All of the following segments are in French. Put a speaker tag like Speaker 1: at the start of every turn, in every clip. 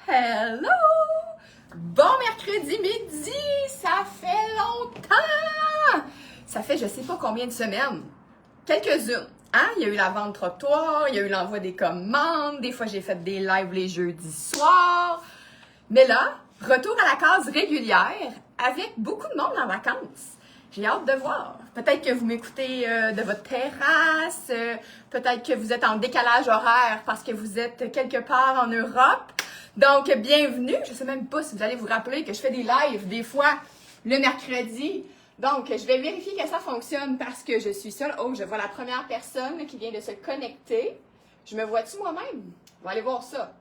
Speaker 1: Hello! Bon mercredi midi! Ça fait longtemps! Ça fait je sais pas combien de semaines. Quelques-unes. Hein? Il y a eu la vente trottoir, il y a eu l'envoi des commandes, des fois j'ai fait des lives les jeudis soirs. Mais là, retour à la case régulière avec beaucoup de monde en vacances. J'ai hâte de voir. Peut-être que vous m'écoutez de votre terrasse, peut-être que vous êtes en décalage horaire parce que vous êtes quelque part en Europe. Donc, bienvenue. Je ne sais même pas si vous allez vous rappeler que je fais des lives des fois le mercredi. Donc, je vais vérifier que ça fonctionne parce que je suis seule. Oh, je vois la première personne qui vient de se connecter. Je me vois-tu moi-même? On va aller voir ça.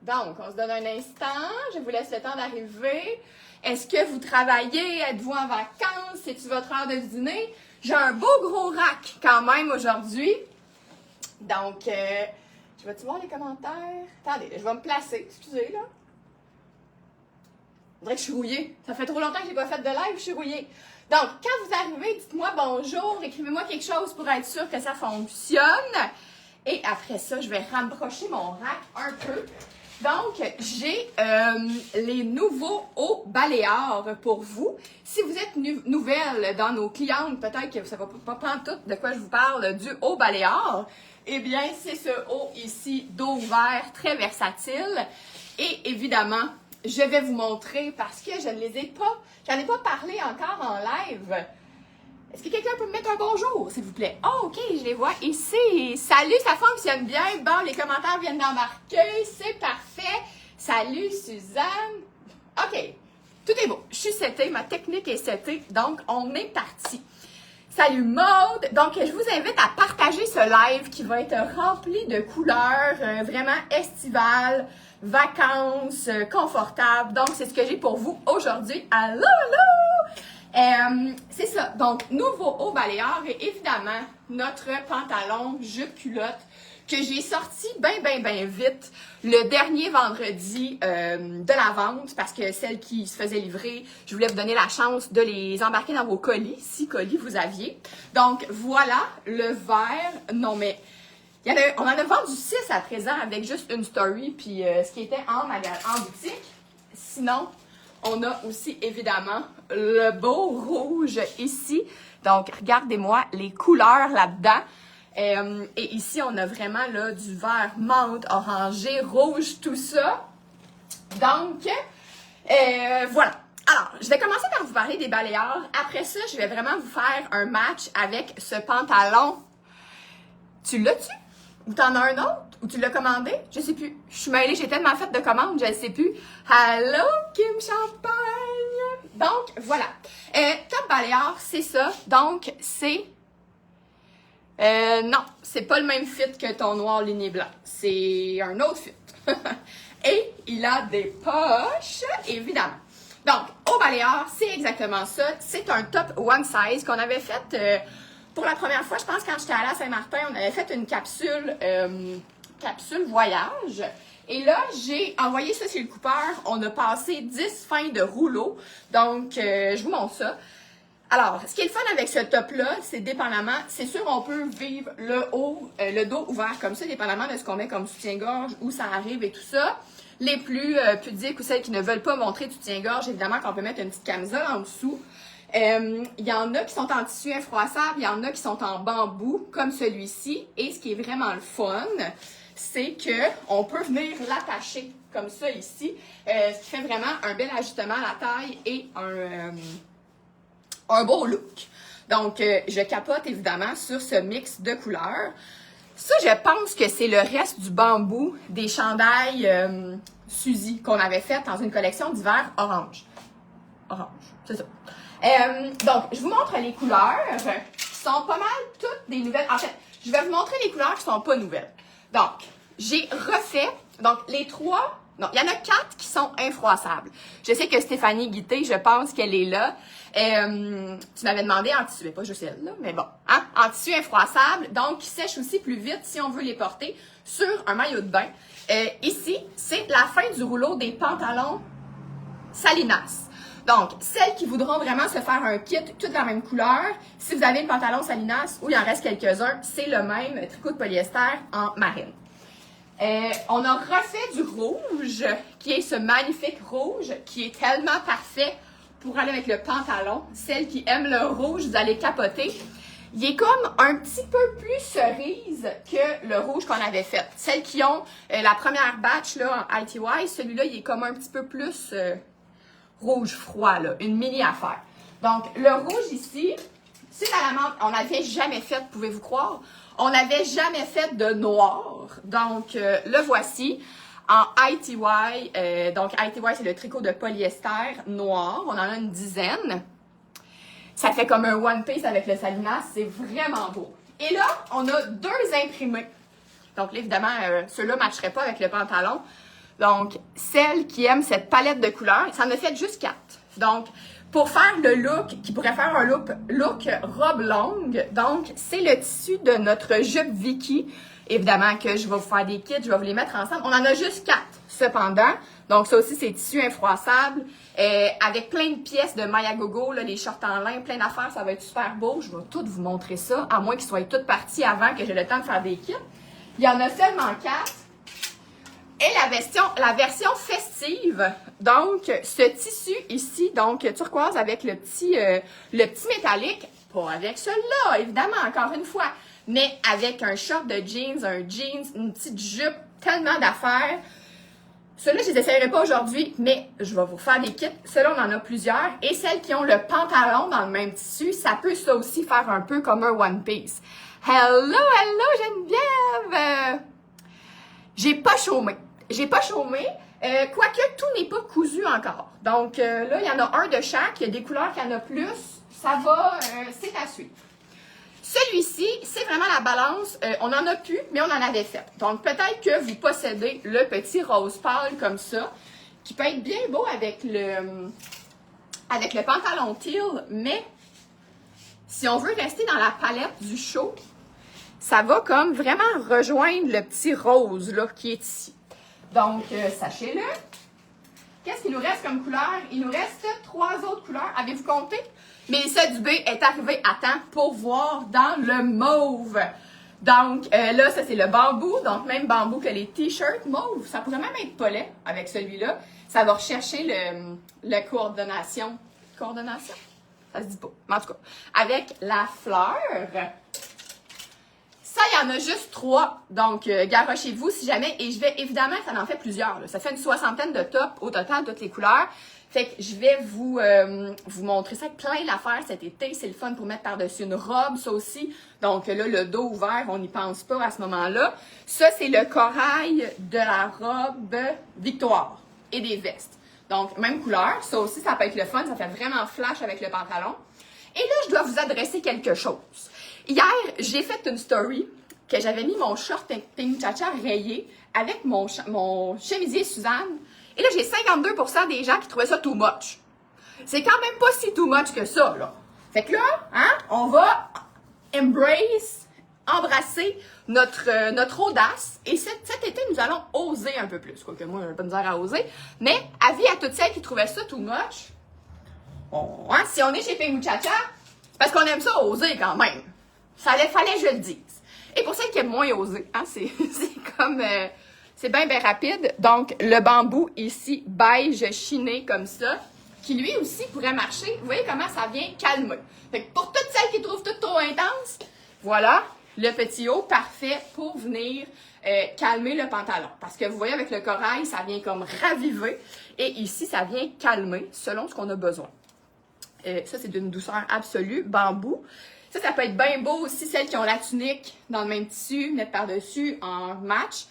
Speaker 1: Donc, on se donne un instant. Je vous laisse le temps d'arriver. Est-ce que vous travaillez? Êtes-vous en vacances? C'est-tu votre heure de dîner? J'ai un beau gros rack quand même aujourd'hui. Donc, je vais-tu voir les commentaires? Attendez, je vais me placer. Excusez, là. On dirait que je suis rouillée. Ça fait trop longtemps que je n'ai pas fait de live, je suis rouillée. Donc, quand vous arrivez, dites-moi bonjour, écrivez-moi quelque chose pour être sûr que ça fonctionne. Et après ça, je vais rapprocher mon rack un peu. Donc, j'ai les nouveaux eaux baléares pour vous. Si vous êtes nouvelle dans nos clientes, peut-être que ça ne va pas prendre tout de quoi je vous parle du eau baléare. Eh bien, c'est ce eau ici d'eau vert très versatile. Et évidemment, je vais vous montrer parce que je ne les ai pas, j'en ai pas parlé encore en live. Est-ce que quelqu'un peut me mettre un bonjour, s'il vous plaît? Oh, OK, je les vois ici. Salut, ça fonctionne bien. Bon, les commentaires viennent d'embarquer. C'est parfait. Salut, Suzanne. OK, tout est beau. Je suis setée, ma technique est setée. Donc, on est parti. Salut, Maude. Donc, je vous invite à partager ce live qui va être rempli de couleurs vraiment estivales, vacances, confortables. Donc, c'est ce que j'ai pour vous aujourd'hui. Allô, allô! C'est ça. Donc, nouveau haut balayeur et évidemment, notre pantalon jupe culotte que j'ai sorti bien vite le dernier vendredi de la vente parce que celles qui se faisaient livrer, je voulais vous donner la chance de les embarquer dans vos colis, si colis vous aviez. Donc, voilà le vert. Non, mais on en a vendu 6 à présent avec juste une story puis ce qui était en boutique. Sinon, on a aussi évidemment le beau rouge ici. Donc, regardez-moi les couleurs là-dedans. Et ici, on a vraiment là, du vert menthe, orangé, rouge, tout ça. Donc, voilà. Alors, je vais commencer par vous parler des balayeurs. Après ça, je vais vraiment vous faire un match avec ce pantalon. Tu l'as-tu? Ou t'en as un autre? Ou tu l'as commandé? Je sais plus. Je suis mêlée, j'ai tellement fait de commandes, je ne sais plus. Allô, Kim Champagne! Donc, voilà. Top balayeur, c'est ça. Donc, c'est... non, c'est pas le même fit que ton noir ligné blanc. C'est un autre fit. Et il a des poches, évidemment. Donc, au balayeur, c'est exactement ça. C'est un top one size qu'on avait fait... pour la première fois, je pense, quand j'étais allée à Saint-Martin, on avait fait une capsule voyage. Et là, j'ai envoyé ça chez le coupeur. On a passé 10 fins de rouleau. Donc, je vous montre ça. Alors, ce qui est le fun avec ce top-là, c'est dépendamment, c'est sûr, on peut vivre le dos ouvert comme ça, dépendamment de ce qu'on met comme soutien-gorge, où ça arrive et tout ça. Les plus pudiques ou celles qui ne veulent pas montrer de soutien-gorge, évidemment qu'on peut mettre une petite camisole en dessous. Il y en a qui sont en tissu infroissable, il y en a qui sont en bambou, comme celui-ci. Et ce qui est vraiment le fun, c'est qu'on peut venir l'attacher comme ça ici, ce qui fait vraiment un bel ajustement à la taille et un beau look. Donc, je capote évidemment sur ce mix de couleurs. Ça, je pense que c'est le reste du bambou des chandails Suzy qu'on avait fait dans une collection d'hiver orange. Orange, c'est ça. Donc, je vous montre les couleurs qui sont pas mal toutes des nouvelles. En fait, je vais vous montrer les couleurs qui sont pas nouvelles. Donc, j'ai refait, donc les 3, non, il y en a 4 qui sont infroissables. Je sais que Stéphanie Guité, je pense qu'elle est là. Tu m'avais demandé en tissu, pas juste elle, là, mais bon, hein, en tissu infroissable, donc qui sèche aussi plus vite si on veut les porter sur un maillot de bain. Ici, c'est la fin du rouleau des pantalons Salinas. Donc, celles qui voudront vraiment se faire un kit, toute la même couleur, si vous avez le pantalon Salinas ou il en reste quelques-uns, c'est le même tricot de polyester en marine. On a refait du rouge, qui est ce magnifique rouge, qui est tellement parfait pour aller avec le pantalon. Celles qui aiment le rouge, vous allez capoter. Il est comme un petit peu plus cerise que le rouge qu'on avait fait. Celles qui ont la première batch là, en ITY, celui-là, il est comme un petit peu plus rouge froid, là, une mini affaire. Donc, le rouge ici, c'est à la menthe. On n'avait jamais fait, pouvez-vous croire? On n'avait jamais fait de noir. Donc, le voici en ITY. Donc, ITY, c'est le tricot de polyester noir. On en a une dizaine. Ça fait comme un one piece avec le salinas. C'est vraiment beau. Et là, on a 2 imprimés. Donc, là, évidemment, ceux-là ne matcheraient pas avec le pantalon. Donc, celle qui aime cette palette de couleurs, ça en a fait juste 4. Donc, pour faire le look, qui pourrait faire un look robe longue, donc, c'est le tissu de notre jupe Vicky. Évidemment que je vais vous faire des kits, je vais vous les mettre ensemble. On en a juste 4, cependant. Donc, ça aussi, c'est tissu infroissable, avec plein de pièces de Maya Gogo, là, les shorts en lin, plein d'affaires, ça va être super beau. Je vais toutes vous montrer ça, à moins qu'ils soient toutes partis avant que j'ai le temps de faire des kits. Il y en a seulement 4. Et la version festive, donc, ce tissu ici, donc, turquoise avec le petit métallique, pas avec celui-là, évidemment, encore une fois, mais avec un short de jeans, un jeans, une petite jupe, tellement d'affaires. Ceux-là, je les essayerai pas aujourd'hui, mais je vais vous faire des kits. Ceux-là, on en a plusieurs. Et celles qui ont le pantalon dans le même tissu, ça peut ça aussi faire un peu comme un one piece. Hello, Geneviève! J'ai pas chômé. Quoique tout n'est pas cousu encore. Donc là, il y en a un de chaque. Il y a des couleurs qu'il y en a plus. Ça va, c'est à suivre. Celui-ci, c'est vraiment la balance. On n'en a plus, mais on en avait fait. Donc peut-être que vous possédez le petit rose pâle comme ça, qui peut être bien beau avec le pantalon teal, mais si on veut rester dans la palette du chaud, ça va comme vraiment rejoindre le petit rose là, qui est ici. Donc, sachez-le. Qu'est-ce qu'il nous reste comme couleur? Il nous reste 3 autres couleurs. Avez-vous compté? Mélissa Dubé est arrivée à temps pour voir dans le mauve. Donc, là, ça, c'est le bambou. Donc, même bambou que les t-shirts mauve. Ça pourrait même être polais avec celui-là. Ça va rechercher la coordination. Coordination? Ça se dit pas. Mais en tout cas, avec la fleur. Ça, il y en a juste 3, donc garochez-vous si jamais. Et je vais, évidemment, ça en fait plusieurs. Là. Ça fait une 60aine de tops au total, toutes les couleurs. Fait que je vais vous montrer ça avec plein d'affaires cet été. C'est le fun pour mettre par-dessus une robe, ça aussi. Donc là, le dos ouvert, on n'y pense pas à ce moment-là. Ça, c'est le corail de la robe Victoire et des vestes. Donc, même couleur. Ça aussi, ça peut être le fun. Ça fait vraiment flash avec le pantalon. Et là, je dois vous adresser quelque chose. Hier, j'ai fait une story que j'avais mis mon short Pink Chacha rayé avec mon chemisier Suzanne. Et là, j'ai 52% des gens qui trouvaient ça too much. C'est quand même pas si too much que ça, là. Fait que là, hein, on va embrasser notre audace. Et cet été, nous allons oser un peu plus. Quoique moi, j'ai pas de misère à oser. Mais, avis à toutes celles qui trouvaient ça too much, hein, si on est chez Pink Chacha, c'est parce qu'on aime ça oser quand même. Fallait que je le dise. Et pour celles qui aiment moins oser, hein, c'est comme... c'est bien rapide. Donc, le bambou ici, beige chiné comme ça, qui lui aussi pourrait marcher. Vous voyez comment ça vient calmer. Fait que pour toutes celles qui trouvent tout trop intense, voilà, le petit haut parfait pour venir calmer le pantalon. Parce que vous voyez, avec le corail, ça vient comme raviver. Et ici, ça vient calmer selon ce qu'on a besoin. Ça, c'est d'une douceur absolue. Bambou. Ça peut être bien beau aussi, celles qui ont la tunique dans le même tissu, mettre par-dessus en match.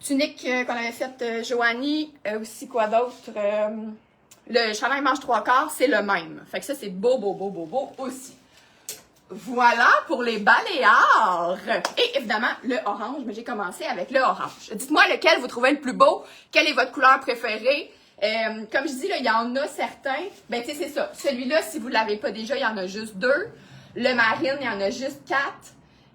Speaker 1: Tunique qu'on avait faite Joanie, aussi quoi d'autre? Le chandail manche 3/4, c'est le même. Fait que ça, c'est beau aussi. Voilà pour les baléares. Et évidemment, le orange, mais j'ai commencé avec le orange. Dites-moi lequel vous trouvez le plus beau, quelle est votre couleur préférée. Comme je dis, là, il y en a certains. Ben, tu sais, c'est ça. Celui-là, si vous ne l'avez pas déjà, il y en a juste 2. Le marine, il y en a juste 4.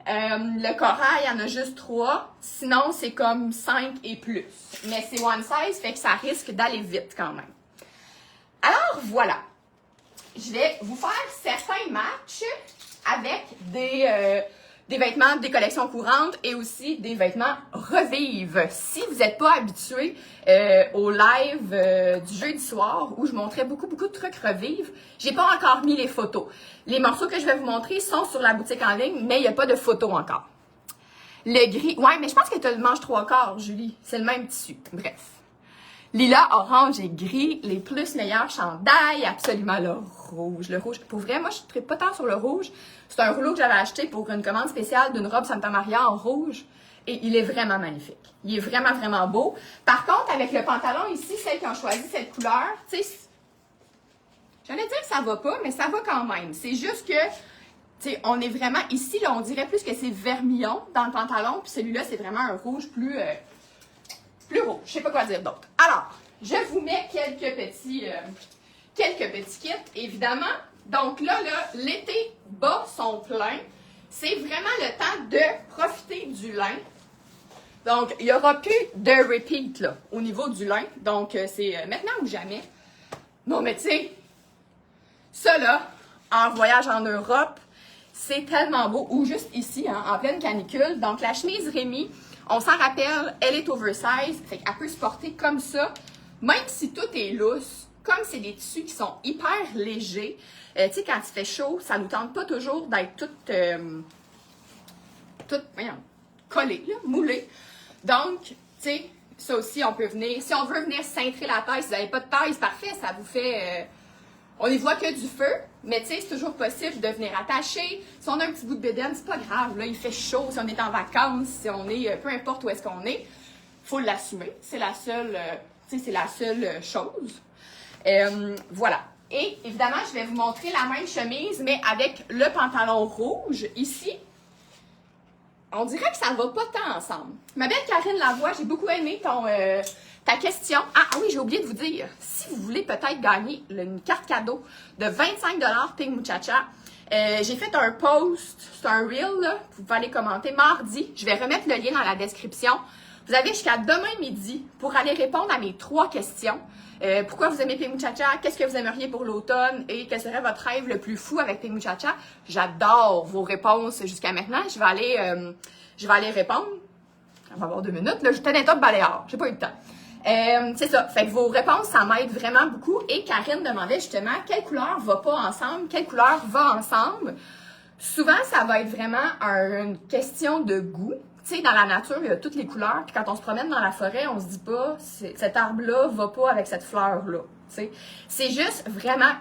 Speaker 1: Le corail, il y en a juste 3. Sinon, c'est comme 5 et plus. Mais c'est one size, fait que ça risque d'aller vite quand même. Alors, voilà. Je vais vous faire certains matchs avec des vêtements des collections courantes et aussi des vêtements Revive. Si vous n'êtes pas habitué au live du jeudi soir où je montrais beaucoup de trucs Revive, j'ai pas encore mis les photos. Les morceaux que je vais vous montrer sont sur la boutique en ligne, mais il n'y a pas de photos encore. Le gris, ouais, mais je pense que tu as le manche 3/4, Julie. C'est le même tissu. Bref. Lilas, orange et gris, les plus meilleurs chandails, absolument le rouge. Le rouge, pour vrai, moi, je ne tripe pas tant sur le rouge. C'est un rouleau que j'avais acheté pour une commande spéciale d'une robe Santa Maria en rouge. Et il est vraiment magnifique. Il est vraiment, vraiment beau. Par contre, avec le pantalon ici, celles qui ont choisi cette couleur, tu sais, j'allais dire que ça va pas, mais ça va quand même. C'est juste que, tu sais, on est vraiment ici, là, on dirait plus que c'est vermillon dans le pantalon, puis celui-là, c'est vraiment un rouge plus rouge. Je sais pas quoi dire d'autre. Alors, je vous mets quelques petits kits, évidemment. Donc là, l'été bas sont pleins. C'est vraiment le temps de profiter du lin. Donc, il n'y aura plus de repeat, là, au niveau du lin. Donc, c'est maintenant ou jamais. Non, mais tu sais, ça, là, en voyage en Europe, c'est tellement beau. Ou juste ici, hein, en pleine canicule. Donc, la chemise Rémi, on s'en rappelle, elle est oversize, fait qu'elle peut se porter comme ça, même si tout est lousse, comme c'est des tissus qui sont hyper légers. Tu sais, quand il fait chaud, ça nous tente pas toujours d'être toutes collées, là, moulées. Donc, tu sais, ça aussi, on peut venir, si on veut venir cintrer la taille, si vous n'avez pas de taille, c'est parfait, ça vous fait... on n'y voit que du feu, mais tu sais, c'est toujours possible de venir attacher. Si on a un petit bout de bédaine, c'est pas grave. Là, il fait chaud, si on est en vacances, si on est, peu importe où est-ce qu'on est, faut l'assumer. C'est la seule, chose. Voilà. Et évidemment, je vais vous montrer la même chemise, mais avec le pantalon rouge ici. On dirait que ça va pas tant ensemble. Ma belle Karine Lavoie, j'ai beaucoup aimé ta question. Ah oui, j'ai oublié de vous dire, si vous voulez peut-être gagner une carte cadeau de 25$ Pink Muchacha, j'ai fait un post, c'est un reel, là, vous pouvez aller commenter mardi. Je vais remettre le lien dans la description. Vous avez jusqu'à demain midi pour aller répondre à mes 3 questions. Pourquoi vous aimez Pink Muchacha? Qu'est-ce que vous aimeriez pour l'automne? Et quel serait votre rêve le plus fou avec Pink Muchacha? J'adore vos réponses jusqu'à maintenant. Je vais aller répondre. On va avoir 2 minutes. Là, je tenais top balayard. J'ai pas eu le temps. C'est ça. Fait que vos réponses, ça m'aide vraiment beaucoup. Et Karine demandait justement quelle couleur va pas ensemble, quelle couleur va ensemble. Souvent, ça va être vraiment une question de goût. Tu sais, dans la nature, il y a toutes les couleurs. Puis quand on se promène dans la forêt, on se dit pas, cet arbre-là va pas avec cette fleur-là. Tu sais, c'est juste vraiment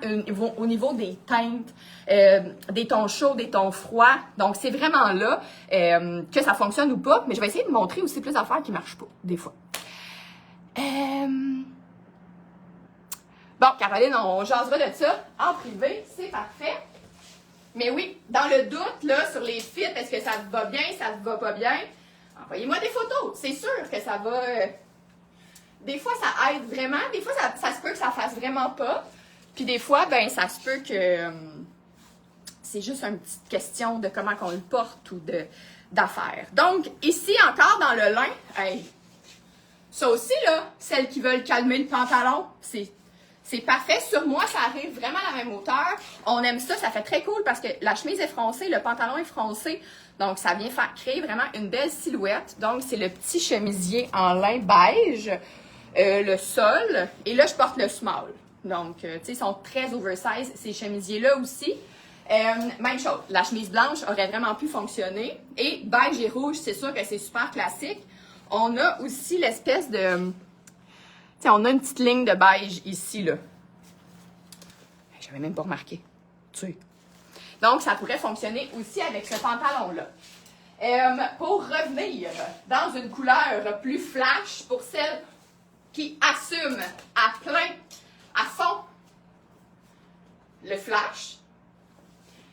Speaker 1: au niveau des teintes, des tons chauds, des tons froids. Donc, c'est vraiment là que ça fonctionne ou pas. Mais je vais essayer de montrer aussi plus d'affaires qui marchent pas, des fois. Bon, Caroline, on jasera de ça en privé. C'est parfait. Mais oui, dans le doute, là, sur les fits, est-ce que ça te va bien, ça te va pas bien? Envoyez-moi des photos. C'est sûr que ça va... Des fois, ça aide vraiment. Des fois, ça se peut que ça fasse vraiment pas. Puis des fois, ben ça se peut que c'est juste une petite question de comment qu'on le porte ou d'affaires. Donc, ici, encore dans le lin, hey, ça aussi, là, celles qui veulent calmer le pantalon, c'est parfait. Sur moi, ça arrive vraiment à la même hauteur. On aime ça, ça fait très cool parce que la chemise est froncée, le pantalon est froncé. Donc, ça vient créer vraiment une belle silhouette. Donc, c'est le petit chemisier en lin beige, le sol. Et là, je porte le small. Donc, tu sais, ils sont très oversize, ces chemisiers-là aussi. Même chose, la chemise blanche aurait vraiment pu fonctionner. Et beige et rouge, c'est sûr que c'est super classique. On a aussi l'espèce de... Tiens, on a une petite ligne de beige ici, là. J'avais même pas remarqué. Tu sais. Donc, ça pourrait fonctionner aussi avec ce pantalon-là. Pour revenir dans une couleur plus flash, pour celles qui assument à plein, à fond, le flash.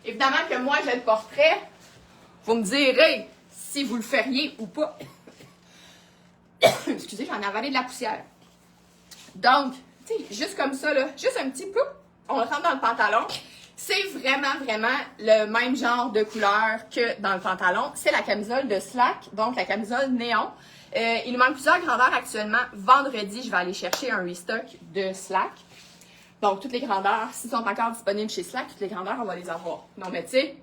Speaker 1: Évidemment que moi, je le porterais. Vous me direz si vous le feriez ou pas. Excusez, j'en ai avalé de la poussière. Donc, tu sais, juste comme ça, là, juste un petit peu, on le rentre dans le pantalon. C'est vraiment, vraiment le même genre de couleur que dans le pantalon. C'est la camisole de Slack, donc la camisole néon. Il nous manque plusieurs grandeurs actuellement. Vendredi, je vais aller chercher un restock de Slack. Donc, toutes les grandeurs, s'ils sont encore disponibles chez Slack, toutes les grandeurs, on va les avoir. Non, mais tu sais,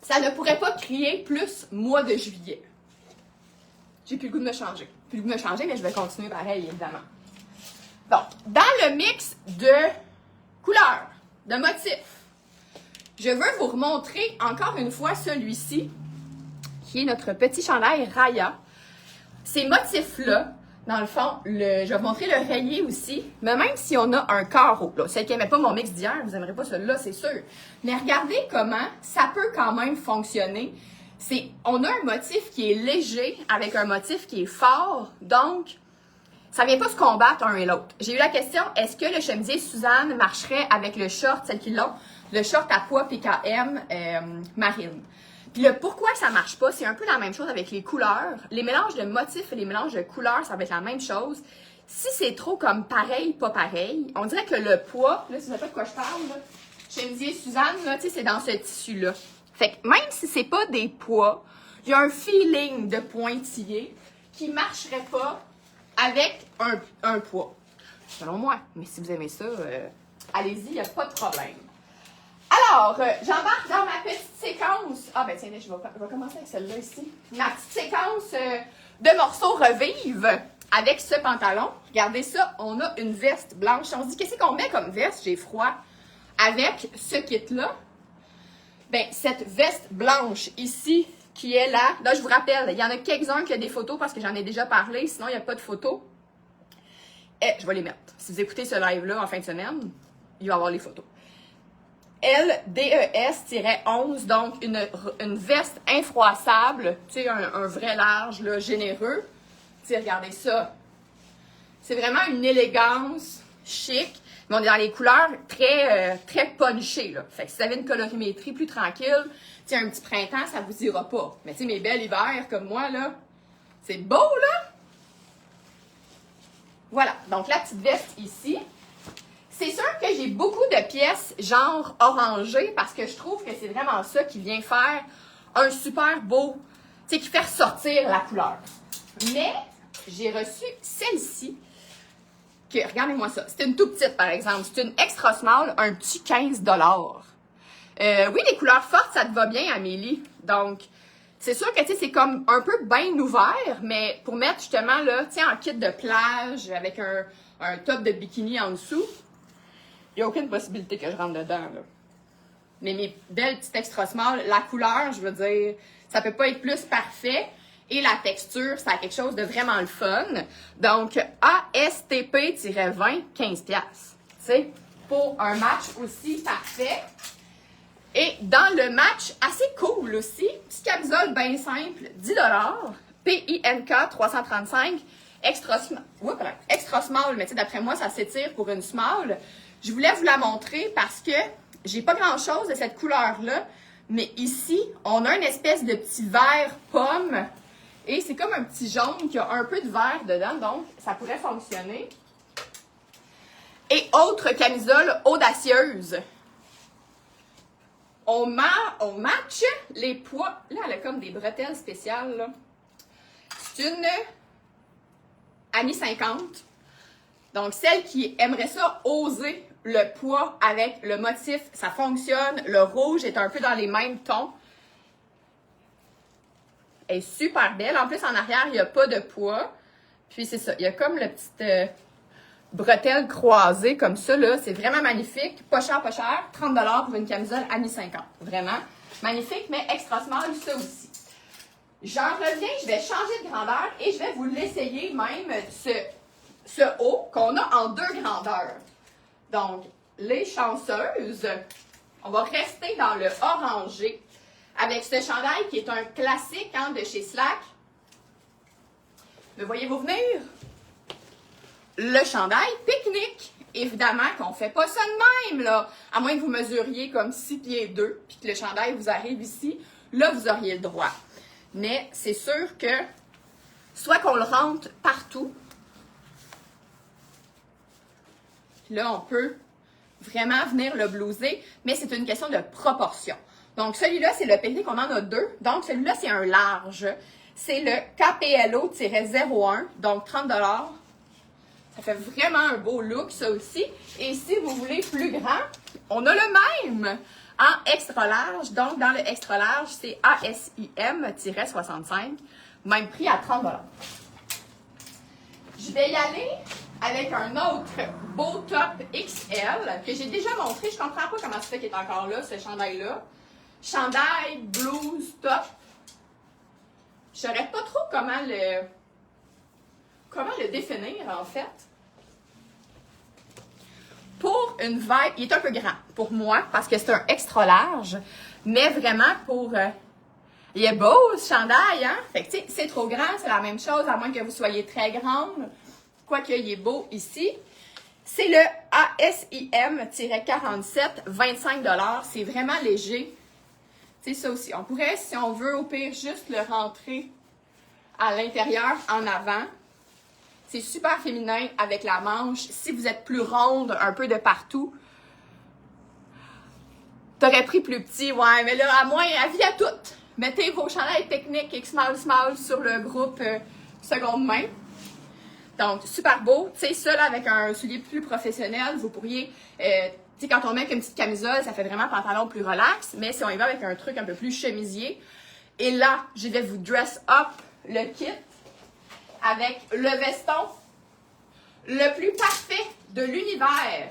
Speaker 1: ça ne pourrait pas crier plus mois de juillet. J'ai plus le goût de me changer. Plus le goût de me changer, mais je vais continuer pareil, évidemment. Donc, dans le mix de couleurs, de motifs, je veux vous remontrer encore une fois celui-ci, qui est notre petit chandail Raya. Ces motifs-là, dans le fond, je vais vous montrer le rayé aussi, mais même si on a un carreau, là, celle qui n'aimait pas mon mix d'hier, vous n'aimerez pas celui-là, c'est sûr. Mais regardez comment ça peut quand même fonctionner. On a un motif qui est léger avec un motif qui est fort, donc ça ne vient pas se combattre un et l'autre. J'ai eu la question, est-ce que le chemisier Suzanne marcherait avec le short, celle qui l'ont, le short à poids PKM marine? Puis le pourquoi ça marche pas, c'est un peu la même chose avec les couleurs. Les mélanges de motifs et les mélanges de couleurs, ça va être la même chose. Si c'est trop comme pareil, pas pareil, on dirait que le poids, là, si vous savez pas de quoi je parle, là, chemisier Suzanne, là, tu sais, c'est dans ce tissu-là. Fait que même si c'est pas des poids, il y a un feeling de pointillé qui marcherait pas avec un poids. Selon moi. Mais si vous aimez ça, allez-y, il n'y a pas de problème. Alors, j'embarque dans ma petite séquence. Ah, ben tiens, je vais commencer avec celle-là ici. Ma petite séquence de morceaux revive avec ce pantalon. Regardez ça, on a une veste blanche. On se dit, qu'est-ce qu'on met comme veste? J'ai froid. Avec ce kit-là, ben, cette veste blanche ici, qui est là. Là, je vous rappelle, il y en a quelques-uns qui ont des photos parce que j'en ai déjà parlé. Sinon, il n'y a pas de photos. Et je vais les mettre. Si vous écoutez ce live-là en fin de semaine, il va y avoir les photos. LDES-11, donc une veste infroissable, tu sais, un vrai large, là, généreux. Tu sais, regardez ça. C'est vraiment une élégance chic, mais on est dans les couleurs très punchées, là. Fait que si vous avez une colorimétrie plus tranquille, tu sais, un petit printemps, ça vous ira pas. Mais tu sais, mes belles hivers comme moi, là, c'est beau, là! Voilà, donc la petite veste ici. C'est sûr que j'ai beaucoup de pièces genre orangées parce que je trouve que c'est vraiment ça qui vient faire un super beau, tu sais, qui fait ressortir la couleur. Mais j'ai reçu celle-ci, que regardez-moi ça, c'est une toute petite par exemple, c'est une extra small, un petit 15 $. Oui, les couleurs fortes, ça te va bien, Amélie. Donc, c'est sûr que tu sais, c'est comme un peu bien ouvert, mais pour mettre justement là, tu sais, en kit de plage avec un top de bikini en dessous. Il n'y a aucune possibilité que je rentre dedans, là. Mais mes belles petites extra small, la couleur, je veux dire, ça peut pas être plus parfait. Et la texture, ça a quelque chose de vraiment le fun. Donc, ASTP-20, 15$. Tu sais, pour un match aussi parfait. Et dans le match, assez cool aussi, petite camisole bien simple, 10$. PINK 335, extra small, mais tu sais, d'après moi, ça s'étire pour une small. Je voulais vous la montrer parce que j'ai pas grand-chose de cette couleur-là, mais ici, on a une espèce de petit vert pomme et c'est comme un petit jaune qui a un peu de vert dedans, donc ça pourrait fonctionner. Et autre camisole audacieuse. On match les poids. Là, elle a comme des bretelles spéciales, là. C'est une Annie 50. Donc, celle qui aimerait ça oser le poids avec le motif, ça fonctionne. Le rouge est un peu dans les mêmes tons. Elle est super belle. En plus, en arrière, il n'y a pas de poids. Puis, c'est ça. Il y a comme le petit bretelle croisée comme ça, là. C'est vraiment magnifique. Pas cher, pas cher. 30$ pour une camisole Annie 50. Vraiment magnifique, mais extra small, ça aussi. J'en reviens, je vais changer de grandeur et je vais vous l'essayer même, ce haut qu'on a en 2 grandeurs. Donc, les chanceuses, on va rester dans le orangé avec ce chandail qui est un classique hein, de chez Slack. Le voyez-vous venir? Le chandail pique-nique. Évidemment qu'on ne fait pas ça de même, là. À moins que vous mesuriez comme 6 pieds 2 puis que le chandail vous arrive ici. Là, vous auriez le droit. Mais c'est sûr que soit qu'on le rentre partout. Là, on peut vraiment venir le blouser, mais c'est une question de proportion. Donc, celui-là, c'est le pique-nique, on en a 2. Donc, celui-là, c'est un large. C'est le KPLO-01, donc 30$. Ça fait vraiment un beau look, ça aussi. Et si vous voulez plus grand, on a le même en extra large. Donc, dans le extra large, c'est ASIM-65, même prix à 30 $. Je vais y aller avec un autre beau top XL que j'ai déjà montré. Je comprends pas comment ça fait qu'il est encore là, ce chandail-là. Chandail, blouse, top. Je saurais pas trop comment le définir, en fait. Pour une vibe, il est un peu grand pour moi parce que c'est un extra large, mais vraiment pour... il est beau ce chandail, hein? Fait que tu sais, c'est trop grand, c'est la même chose, à moins que vous soyez très grande. Quoique il est beau ici. C'est le ASIM-47, 25 $. C'est vraiment léger. C'est ça aussi. On pourrait, si on veut, au pire, juste le rentrer à l'intérieur, en avant. C'est super féminin avec la manche. Si vous êtes plus ronde, un peu de partout, t'aurais pris plus petit, ouais. Mais là, à moins, avis à toutes. Mettez vos chandails techniques X-Small sur le groupe seconde main. Donc, super beau. Tu sais, ça, là, avec un soulier plus professionnel, vous pourriez... tu sais, quand on met une petite camisole, ça fait vraiment pantalon plus relax. Mais si on y va avec un truc un peu plus chemisier, et là, je vais vous dress up le kit avec le veston le plus parfait de l'univers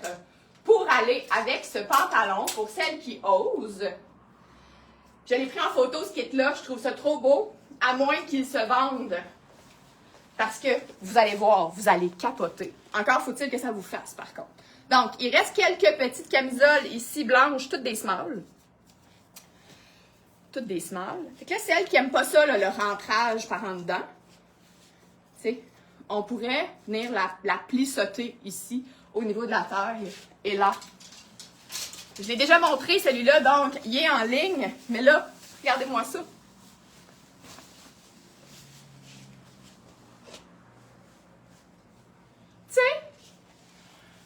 Speaker 1: pour aller avec ce pantalon, pour celles qui osent. Je l'ai pris en photo, ce kit-là. Je trouve ça trop beau, à moins qu'il se vende. Parce que, vous allez voir, vous allez capoter. Encore faut-il que ça vous fasse, par contre. Donc, il reste quelques petites camisoles ici, blanches, toutes des smalls. Toutes des smalls. Fait que là, celles qui n'aiment pas ça, là, le rentrage par en dedans, tu sais, on pourrait venir la plissoter ici, au niveau de la taille. Et là, je l'ai déjà montré, celui-là, donc, il est en ligne. Mais là, regardez-moi ça. Tu sais,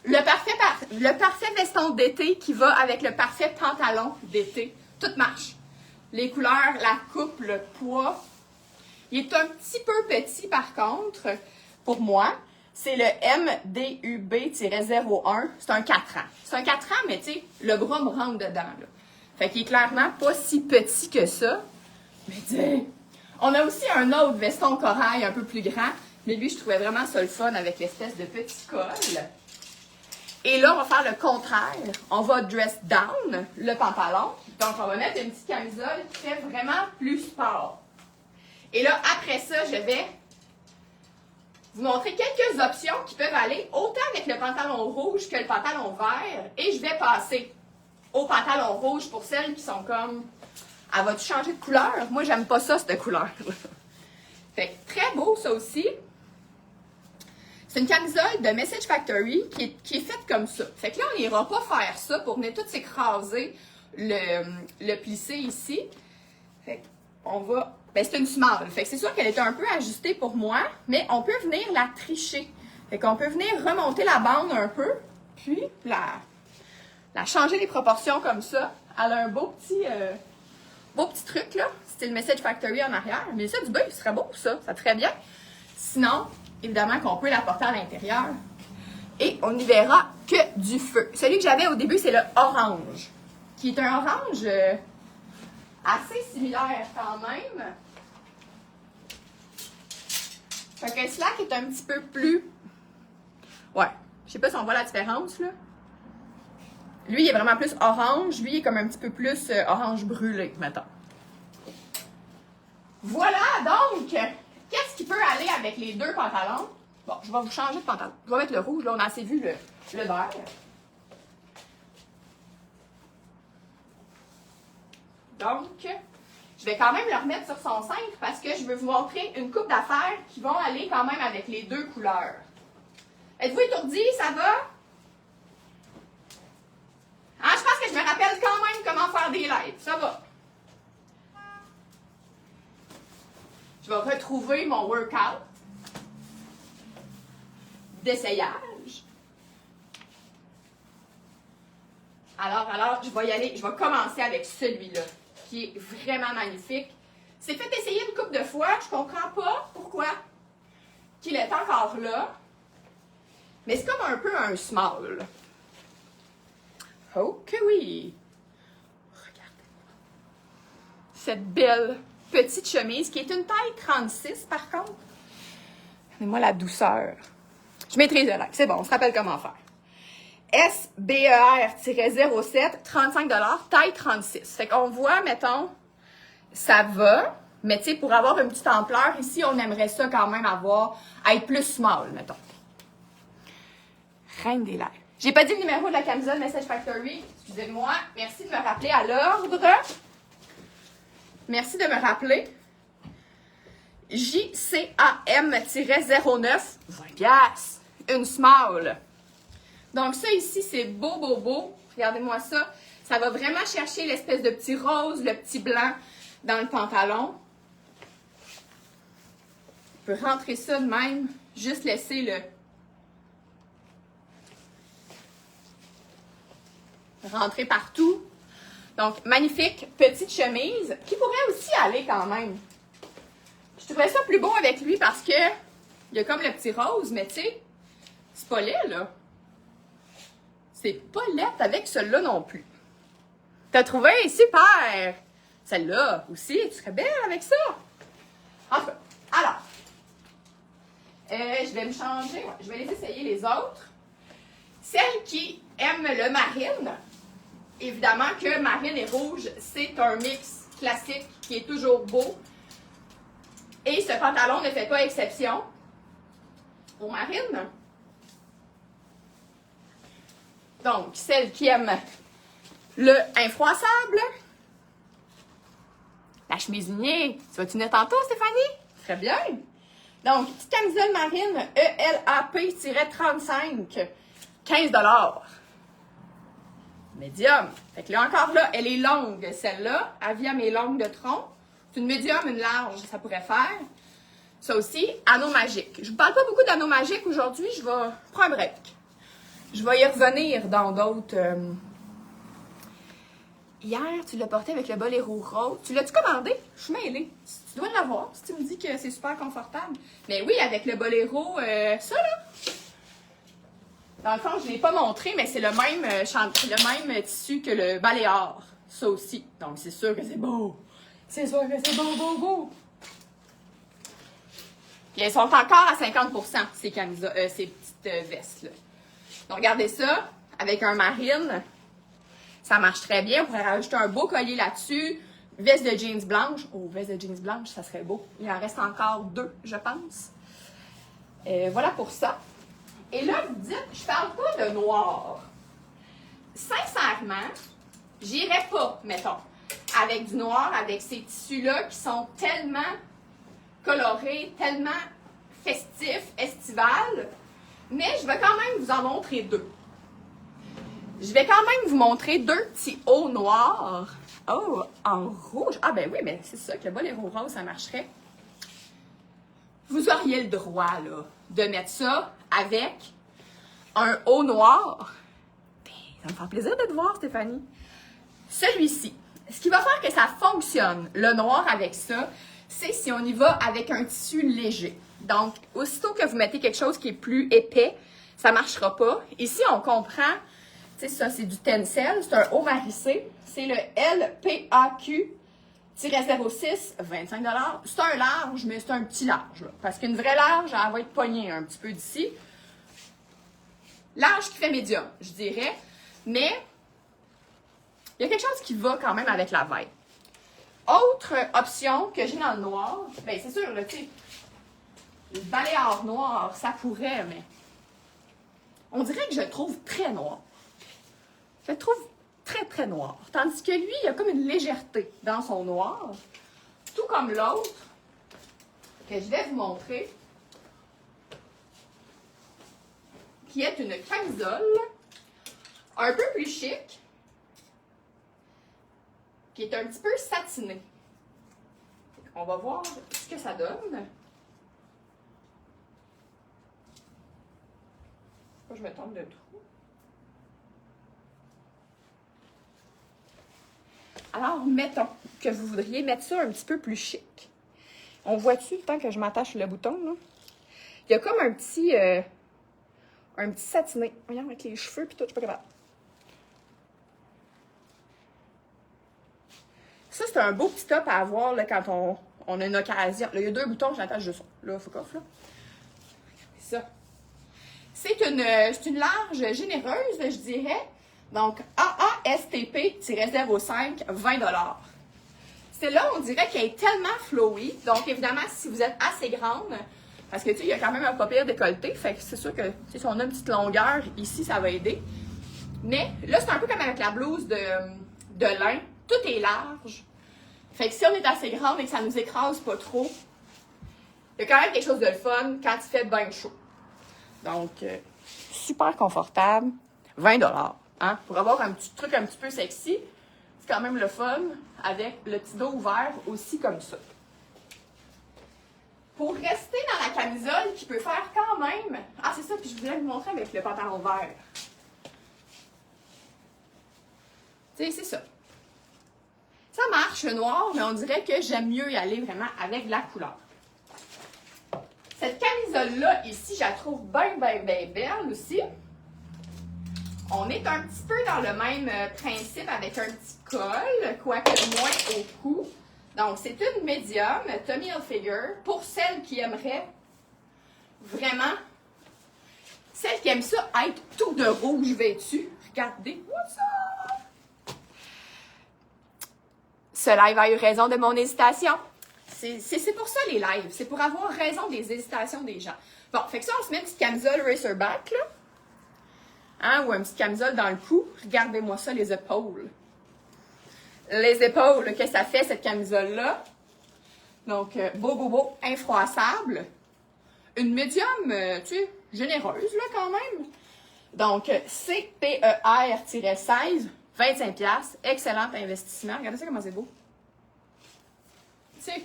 Speaker 1: le parfait veston d'été qui va avec le parfait pantalon d'été. Tout marche. Les couleurs, la coupe, le poids. Il est un petit peu petit, par contre, pour moi. C'est le MDUB-01. C'est un 4 ans. C'est un 4 ans, mais tu sais, le bras me rentre dedans, là. Fait qu'il est clairement pas si petit que ça. Mais tu sais, on a aussi un autre veston corail un peu plus grand. Mais lui, je trouvais vraiment ça le fun avec l'espèce de petit col. Et là, on va faire le contraire. On va dress down le pantalon. Donc, on va mettre une petite camisole qui fait vraiment plus sport. Et là, après ça, je vais vous montrer quelques options qui peuvent aller autant avec le pantalon rouge que le pantalon vert. Et je vais passer au pantalon rouge pour celles qui sont comme... Elle va-tu changer de couleur? Moi, j'aime pas ça, cette couleur-là. Fait que très beau, ça aussi. C'est une camisole de Message Factory qui est faite comme ça. Fait que là, on n'ira pas faire ça pour venir tout s'écraser, le plisser ici. Fait qu'on va... Ben, c'est une small. Fait que c'est sûr qu'elle est un peu ajustée pour moi, mais on peut venir la tricher. Fait qu'on peut venir remonter la bande un peu, puis la changer les proportions comme ça. Elle a un beau petit truc, là. C'était le Message Factory en arrière. Mais ça, du bas, il serait beau, ça. Ça te ferait bien. Sinon... Évidemment qu'on peut la porter à l'intérieur. Et on n'y verra que du feu. Celui que j'avais au début, c'est le orange. Qui est un orange assez similaire quand même. Fait que Slack est un petit peu plus... Ouais. Je sais pas si on voit la différence, là. Lui, il est vraiment plus orange. Lui, il est comme un petit peu plus orange brûlé, mettons. Voilà, donc... Qu'est-ce qui peut aller avec les deux pantalons? Bon, je vais vous changer de pantalon. Je vais mettre le rouge, là, on a assez vu le vert. Donc, je vais quand même le remettre sur son cintre parce que je veux vous montrer une coupe d'affaires qui vont aller quand même avec les deux couleurs. Êtes-vous étourdis? Ça va? Ah, je pense que je me rappelle quand même comment faire des lives. Ça va. Je vais retrouver mon workout d'essayage. Alors, je vais y aller. Je vais commencer avec celui-là, qui est vraiment magnifique. C'est fait essayer une couple de fois. Je comprends pas pourquoi qu'il est encore là. Mais c'est comme un peu un small. Oh que oui! cette belle petite chemise qui est une taille 36 par contre. Regardez-moi la douceur. Je maîtrise le like, c'est bon, on se rappelle comment faire. SBER-07, 35 $, taille 36. Fait qu'on voit, mettons, ça va, mais tu sais, pour avoir une petite ampleur, ici, on aimerait ça quand même être plus small, mettons. Reine des lèvres. J'ai pas dit le numéro de la camisole Message Factory. Excusez-moi. Merci de me rappeler à l'ordre. Merci de me rappeler. JCAM-09, 20 piastres. Une small. Donc ça ici, c'est beau, beau, beau. Regardez-moi ça. Ça va vraiment chercher l'espèce de petit rose, le petit blanc dans le pantalon. On peut rentrer ça de même. Juste laisser le... rentrer partout. Donc, magnifique petite chemise qui pourrait aussi aller quand même. Je trouverais ça plus beau avec lui parce que il y a comme le petit rose, mais tu sais, c'est pas laid, là. C'est pas laid avec celui-là non plus. T'as trouvé? Super! Celle-là aussi, tu serais belle avec ça. Enfin, alors, je vais me changer. Ouais, je vais les essayer les autres. Celles qui aiment le marine, évidemment que marine et rouge, c'est un mix classique qui est toujours beau. Et ce pantalon ne fait pas exception aux marines. Donc, celles qui aiment le infroissable, la chemise lignée, tu vas-tu venir tantôt, Stéphanie? Très bien. Donc, petite camisole marine ELAP-35, 15 $. Médium. Fait que là, encore là, elle est longue, celle-là. Aviam est longue de tronc. C'est une médium, une large, ça pourrait faire. Ça aussi, anneau magique. Je ne vous parle pas beaucoup d'anneaux magiques aujourd'hui, je vais prendre un break. Je vais y revenir dans d'autres... Hier, tu l'as porté avec le boléro rose. Tu l'as-tu commandé? Je suis mêlée. Tu dois l'avoir si tu me dis que c'est super confortable. Mais oui, avec le boléro, ça là. Dans le fond, je ne l'ai pas montré, mais c'est le même tissu que le baléard. Ça aussi. Donc, c'est sûr que c'est beau. C'est sûr que c'est beau, beau, beau. Puis elles sont encore à 50%, ces petites vestes-là. Donc, regardez ça. Avec un marine, ça marche très bien. On pourrait rajouter un beau collier là-dessus. Veste de jeans blanche. Oh, veste de jeans blanche, ça serait beau. Il en reste encore 2, je pense. Voilà pour ça. Et là, vous dites, je parle pas de noir. Sincèrement, j'irais pas, mettons, avec du noir, avec ces tissus-là qui sont tellement colorés, tellement festifs, estivales. Mais je vais quand même vous en montrer 2. Je vais quand même vous montrer 2 petits hauts noirs. Oh, en rouge. Ah ben oui, mais c'est ça, que le boléro rose, ça marcherait. Vous auriez le droit, là, de mettre ça avec un haut noir. Ça me fait plaisir de te voir, Stéphanie. Celui-ci. Ce qui va faire que ça fonctionne, le noir avec ça, c'est si on y va avec un tissu léger. Donc, aussitôt que vous mettez quelque chose qui est plus épais, ça ne marchera pas. Ici, on comprend, tu sais, ça, c'est du tencel, c'est un haut marissé. C'est le LPAQ-06, 25 $. C'est un large, mais c'est un petit large. Là, parce qu'une vraie large, elle va être poignée un petit peu d'ici. Large qui fait médium, je dirais. Mais, il y a quelque chose qui va quand même avec la vibe. Autre option que j'ai dans le noir, bien, c'est sûr, tu sais, le baléard noir, ça pourrait, mais on dirait que je le trouve très noir. Je le trouve très, très noir. Tandis que lui, il a comme une légèreté dans son noir. Tout comme l'autre, que je vais vous montrer, qui est une camisole un peu plus chic, qui est un petit peu satinée. On va voir ce que ça donne. Je me trompe de trou. Alors, mettons que vous voudriez mettre ça un petit peu plus chic. On voit-tu le temps que je m'attache le bouton, là? Il y a comme un petit satiné. Voyons, avec les cheveux puis tout, je suis pas capable. Ça, c'est un beau petit top à avoir là, quand on a une occasion. Là, il y a 2 boutons, j'attache juste ça. Là, fuck off, là. Ça. C'est une large généreuse, je dirais. Donc, AASTP-05, 20$. Celle-là, on dirait qu'elle est tellement flowy. Donc, évidemment, si vous êtes assez grande, parce que, tu sais, il y a quand même un pas pire décolleté. Fait que c'est sûr que, si on a une petite longueur, ici, ça va aider. Mais, là, c'est un peu comme avec la blouse de lin. Tout est large. Fait que si on est assez grande et que ça nous écrase pas trop, il y a quand même quelque chose de le fun quand il fait bien chaud. Donc, super confortable. 20$. Hein? Pour avoir un petit truc un petit peu sexy, c'est quand même le fun avec le petit dos ouvert aussi comme ça. Pour rester dans la camisole qui peut faire quand même... Ah, c'est ça, puis je voulais vous montrer avec le pantalon vert. Tu sais, c'est ça. Ça marche, le noir, mais on dirait que j'aime mieux y aller vraiment avec la couleur. Cette camisole-là, ici, je la trouve bien, bien, bien belle aussi. On est un petit peu dans le même principe avec un petit col, quoique moins au cou. Donc, c'est une médium, Tommy Hilfiger, pour celles qui aimeraient vraiment, celles qui aiment ça, être tout de rouge vêtu. Regardez, what's up? Ce live a eu raison de mon hésitation. C'est pour ça les lives, c'est pour avoir raison des hésitations des gens. Bon, fait que ça, on se met une petite camisole racerback, là. Hein, ou une petite camisole dans le cou. Regardez-moi ça, les épaules. Les épaules, que ça fait, cette camisole-là. Donc, beau, infroissable. Une médium, tu sais, généreuse, là, quand même. Donc, CPER-16, 25$. Excellent investissement. Regardez ça, comment c'est beau. Tu sais,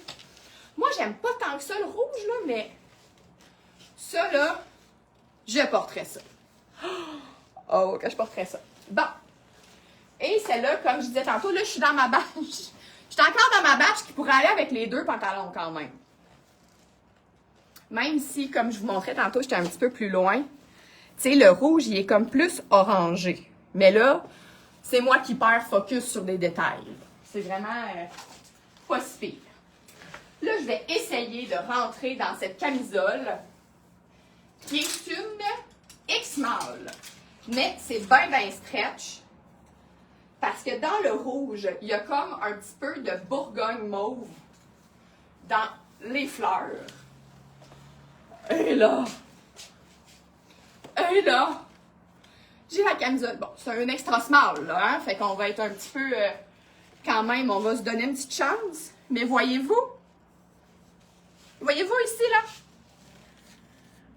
Speaker 1: moi, j'aime pas tant que ça, le rouge, là, mais ça, là, je porterais ça. Oh, que je porterais ça. Bon. Et celle-là, comme je disais tantôt, là, je suis dans ma batch. Je suis encore dans ma batch qui pourrait aller avec les 2 pantalons quand même. Même si, comme je vous montrais tantôt, j'étais un petit peu plus loin. Tu sais, le rouge, il est comme plus orangé. Mais là, c'est moi qui perds focus sur des détails. C'est vraiment pas si pire. Là, je vais essayer de rentrer dans cette camisole qui est une X-Mall. Mais c'est bien, bien stretch. Parce que dans le rouge, il y a comme un petit peu de bourgogne mauve dans les fleurs. Et là, j'ai la camisole. Bon, c'est un extra small, là, hein? Fait qu'on va être un petit peu, quand même, on va se donner une petite chance. Mais voyez-vous ici, là?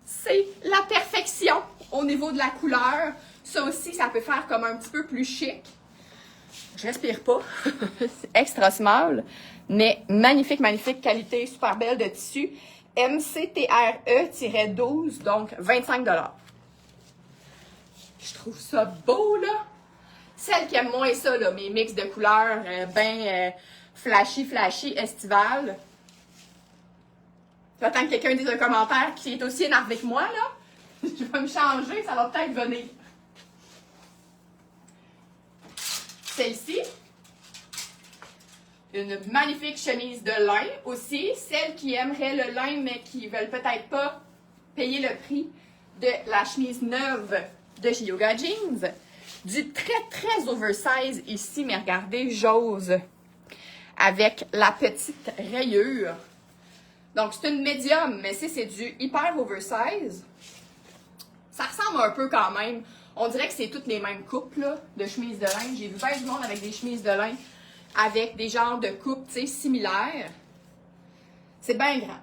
Speaker 1: C'est la perfection au niveau de la couleur. Ça aussi, ça peut faire comme un petit peu plus chic. Je respire pas. C'est extra small. Mais magnifique, magnifique qualité, super belle de tissu. MCTRE-12, donc 25$. Je trouve ça beau, là. Celles qui aiment moins ça, là, mes mix de couleurs flashy, estival. J'attends que quelqu'un dise un commentaire qui est aussi énervé que moi, là. Je vais me changer, ça va peut-être venir. Celle-ci, une magnifique chemise de lin aussi. Celles qui aimeraient le lin, mais qui ne veulent peut-être pas payer le prix de la chemise neuve de chez Yoga Jeans. Du très, très oversize ici, mais regardez, j'ose. Avec la petite rayure. Donc, c'est une médium, mais c'est du hyper oversize. Ça ressemble un peu quand même. On dirait que c'est toutes les mêmes coupes là, de chemises de lin. J'ai vu bien du monde avec des chemises de lin avec des genres de coupes, tu sais, similaires. C'est bien grand,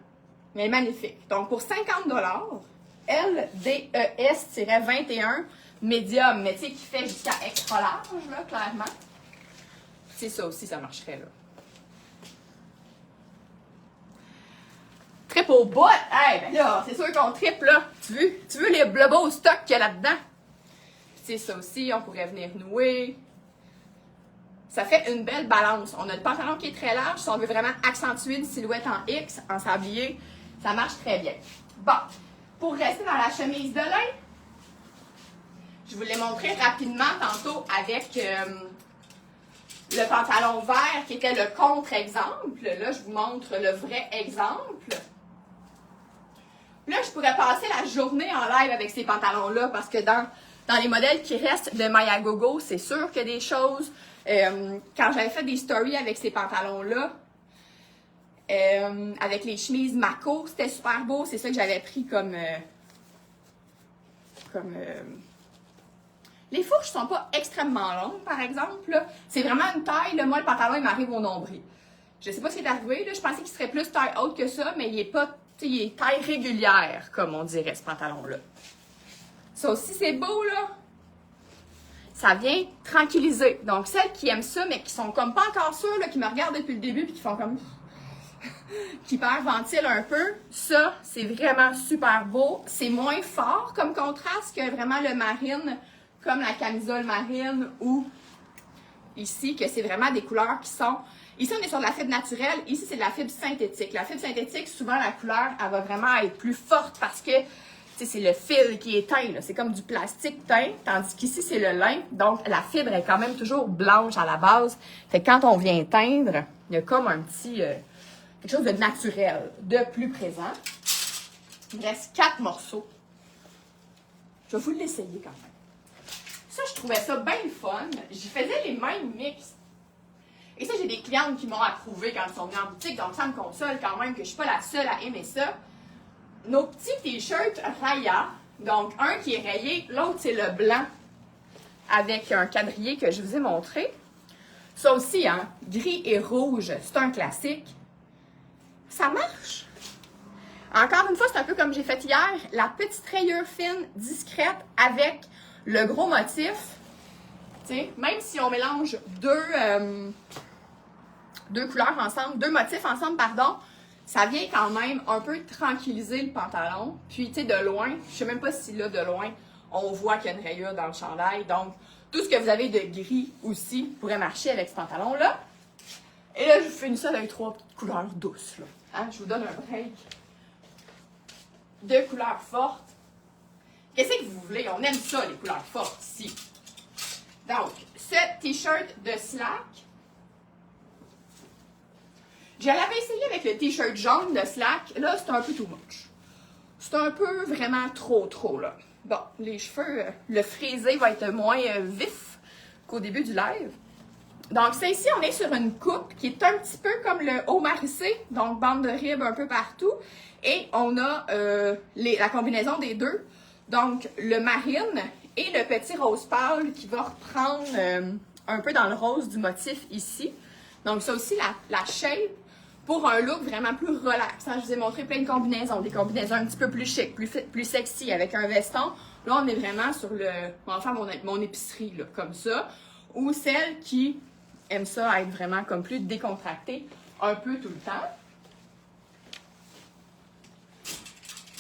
Speaker 1: mais magnifique. Donc, pour 50$, LDES-21 médium, mais tu sais, qui fait jusqu'à extra large, là, clairement. C'est ça aussi, ça marcherait, là. Trip au bout! Hey, ben là, c'est sûr qu'on triple, là. Tu veux le beau stock qu'il y a là-dedans? C'est ça aussi, on pourrait venir nouer. Ça fait une belle balance. On a le pantalon qui est très large. Si on veut vraiment accentuer une silhouette en X, en sablier, ça marche très bien. Bon, pour rester dans la chemise de lin, je vous l'ai montré rapidement tantôt avec le pantalon vert qui était le contre-exemple. Là, je vous montre le vrai exemple. Là, je pourrais passer la journée en live avec ces pantalons-là parce que dans les modèles qui restent de Maya Gogo, c'est sûr qu'il y a des choses. Quand j'avais fait des stories avec ces pantalons-là, avec les chemises Mako, c'était super beau. C'est ça que j'avais pris comme les fourches sont pas extrêmement longues, par exemple. C'est vraiment une taille. Là, moi, le pantalon, il m'arrive au nombril. Je sais pas ce qui est arrivé. Là, je pensais qu'il serait plus taille haute que ça, mais il est pas, il est taille régulière, comme on dirait, ce pantalon-là. Ça aussi, c'est beau, là. Ça vient tranquilliser. Donc, celles qui aiment ça, mais qui sont comme pas encore sûres, là, qui me regardent depuis le début, puis qui font comme... qui hyperventilent un peu, ça, c'est vraiment super beau. C'est moins fort comme contraste que vraiment le marine, comme la camisole marine ou ici, que c'est vraiment des couleurs qui sont... Ici, on est sur de la fibre naturelle. Ici, c'est de la fibre synthétique. La fibre synthétique, souvent, la couleur, elle va vraiment être plus forte parce que c'est le fil qui est teint. C'est comme du plastique teint, tandis qu'ici, c'est le lin. Donc, la fibre est quand même toujours blanche à la base. Fait que quand on vient teindre, il y a comme un petit... quelque chose de naturel, de plus présent. Il me reste 4 morceaux. Je vais vous l'essayer quand même. Ça, je trouvais ça bien fun. J'y faisais les mêmes mix. Et ça, j'ai des clientes qui m'ont approuvé quand ils sont venus en boutique, donc ça me console quand même que je ne suis pas la seule à aimer ça. Nos petits t-shirts Raya, donc un qui est rayé, l'autre c'est le blanc avec un quadrillé que je vous ai montré. Ça aussi, hein, gris et rouge, c'est un classique. Ça marche. Encore une fois, c'est un peu comme j'ai fait hier, la petite rayure fine, discrète, avec le gros motif. T'sais, même si on mélange deux couleurs ensemble, deux motifs ensemble, pardon, ça vient quand même un peu tranquilliser le pantalon. Puis, tu sais, de loin, je sais même pas si là, de loin, on voit qu'il y a une rayure dans le chandail. Donc, tout ce que vous avez de gris aussi pourrait marcher avec ce pantalon-là. Et là, je vous finis ça avec 3 petites couleurs douces, là. Hein? Je vous donne un break. 2 couleurs fortes. Qu'est-ce que vous voulez? On aime ça, les couleurs fortes, ici. Donc, ce t-shirt de Slack, je l'avais essayé avec le t-shirt jaune de Slack. Là, c'est un peu too much. C'est un peu vraiment trop, là. Bon, les cheveux, le frisé va être moins vif qu'au début du live. Donc, ça ici, on est sur une coupe qui est un petit peu comme le haut marissé, donc bande de ribs un peu partout. Et on a la combinaison des deux, donc le marine et le petit rose pâle qui va reprendre un peu dans le rose du motif ici. Donc, ça aussi, la shape pour un look vraiment plus relax. Je vous ai montré plein de combinaisons, des combinaisons un petit peu plus chic, plus sexy avec un veston. Là, on est vraiment sur le... On va faire mon épicerie, là, comme ça. Ou celle qui aime ça être vraiment comme plus décontractée un peu tout le temps.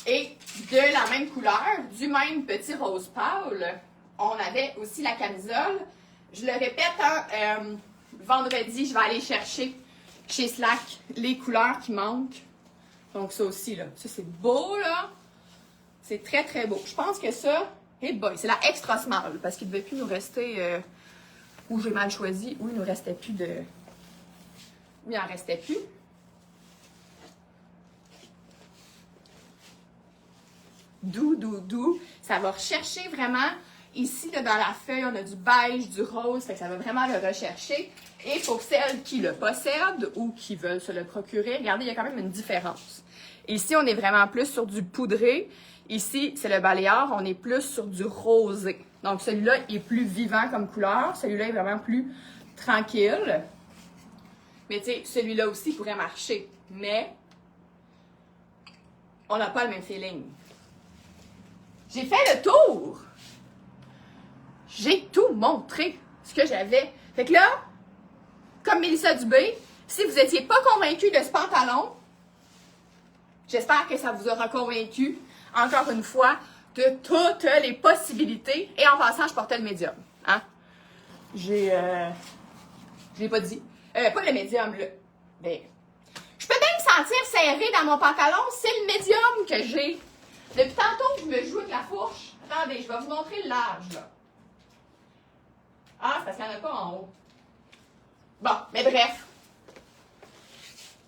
Speaker 1: Et de la même couleur, du même petit rose pâle, on avait aussi la camisole. Je le répète, hein, vendredi, je vais aller chercher chez Slack les couleurs qui manquent. Donc ça aussi, là. Ça, c'est beau, là. C'est très beau. Je pense que ça, hey boy, c'est la extra small, parce qu'il ne devait plus nous rester... ou j'ai mal choisi, ou il ne nous restait plus de... Il n'en restait plus. Doux. Ça va rechercher vraiment... Ici, là, dans la feuille, on a du beige, du rose, fait que ça va vraiment le rechercher. Et pour celles qui le possèdent ou qui veulent se le procurer, regardez, il y a quand même une différence. Ici, on est vraiment plus sur du poudré. Ici, c'est le balayeur, on est plus sur du rosé. Donc, celui-là est plus vivant comme couleur. Celui-là est vraiment plus tranquille. Mais tu sais, celui-là aussi pourrait marcher. Mais, on n'a pas le même feeling. J'ai fait le tour. J'ai tout montré, ce que j'avais. Fait que là, comme Mélissa Dubé, si vous n'étiez pas convaincu de ce pantalon, j'espère que ça vous aura convaincu, encore une fois, de toutes les possibilités. Et en passant, je portais le médium. Hein? Je l'ai pas dit. Pas le médium, là. Ben, je peux bien me sentir serrée dans mon pantalon. C'est le médium que j'ai. Depuis tantôt, je me joue avec la fourche. Attendez, je vais vous montrer le large, là. Ah, c'est parce qu'il n'y en a pas en haut. Bon, mais bref.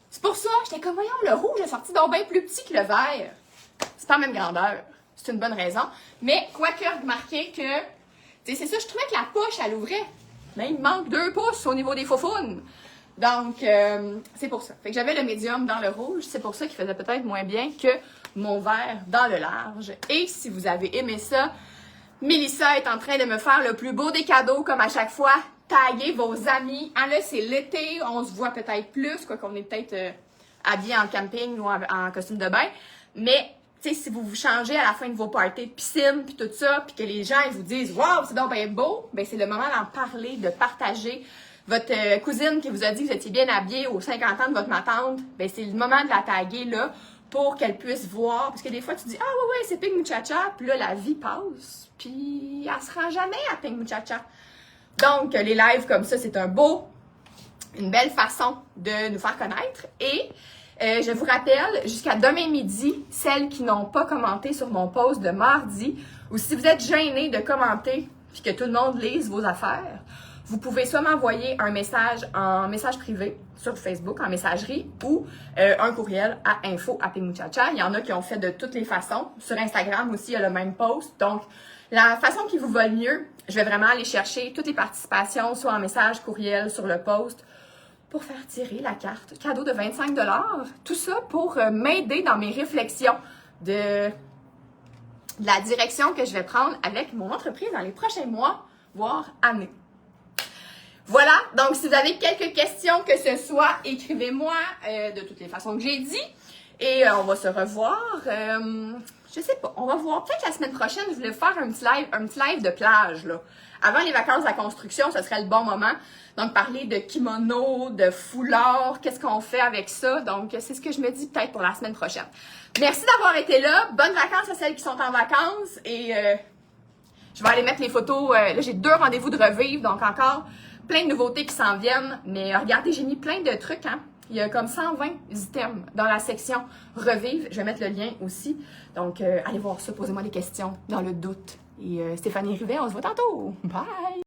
Speaker 1: C'est pour ça, j'étais comme, voyons, le rouge est sorti donc bien plus petit que le vert. C'est pas la même grandeur. C'est une bonne raison. Mais, quoique, remarquez que, tu sais, c'est ça, je trouvais que la poche, elle ouvrait. Mais il me manque 2 pouces au niveau des faufounes. Donc, c'est pour ça. Fait que j'avais le médium dans le rouge. C'est pour ça qu'il faisait peut-être moins bien que mon vert dans le large. Et si vous avez aimé ça, Mélissa est en train de me faire le plus beau des cadeaux, comme à chaque fois. Taguez vos amis. Ah là, c'est l'été. On se voit peut-être plus, quoi qu'on est peut-être habillé en camping ou en costume de bain. Mais, tu sais, si vous vous changez à la fin de vos parties de piscine, puis tout ça, puis que les gens ils vous disent « Wow, c'est donc bien beau », ben c'est le moment d'en parler, de partager. Votre cousine qui vous a dit que vous étiez bien habillée aux 50 ans de votre ma-tante, ben c'est le moment de la taguer, là, pour qu'elle puisse voir. Parce que des fois, tu dis « Ah ouais, c'est Pink Muchacha », puis là, la vie passe, puis elle se rend jamais à Pink Muchacha. Donc, les lives comme ça, c'est une belle façon de nous faire connaître. Et je vous rappelle, jusqu'à demain midi, celles qui n'ont pas commenté sur mon post de mardi, ou si vous êtes gênés de commenter, puis que tout le monde lise vos affaires, vous pouvez soit m'envoyer un message en message privé sur Facebook, en messagerie, ou un courriel à info@pinkmuchacha. Il y en a qui ont fait de toutes les façons. Sur Instagram aussi, il y a le même post. Donc, la façon qui vous va le mieux, je vais vraiment aller chercher toutes les participations, soit en message, courriel, sur le post, pour faire tirer la carte cadeau de 25 $. Tout ça pour m'aider dans mes réflexions de la direction que je vais prendre avec mon entreprise dans les prochains mois, voire années. Voilà, donc si vous avez quelques questions que ce soit, écrivez-moi de toutes les façons que j'ai dit. Et on va se revoir. Je sais pas, on va voir. Peut-être la semaine prochaine, je voulais faire un petit live de plage, là. Avant les vacances de la construction, ce serait le bon moment. Donc, parler de kimono, de foulard, qu'est-ce qu'on fait avec ça. Donc, c'est ce que je me dis peut-être pour la semaine prochaine. Merci d'avoir été là. Bonnes vacances à celles qui sont en vacances. Et je vais aller mettre les photos. Là, j'ai 2 rendez-vous de revivre, donc encore plein de nouveautés qui s'en viennent. Mais regardez, j'ai mis plein de trucs, hein. Il y a comme 120 items dans la section Revive. Je vais mettre le lien aussi. Donc, allez voir ça, posez-moi des questions dans le doute. Et Stéphanie Rivet, on se voit tantôt. Bye!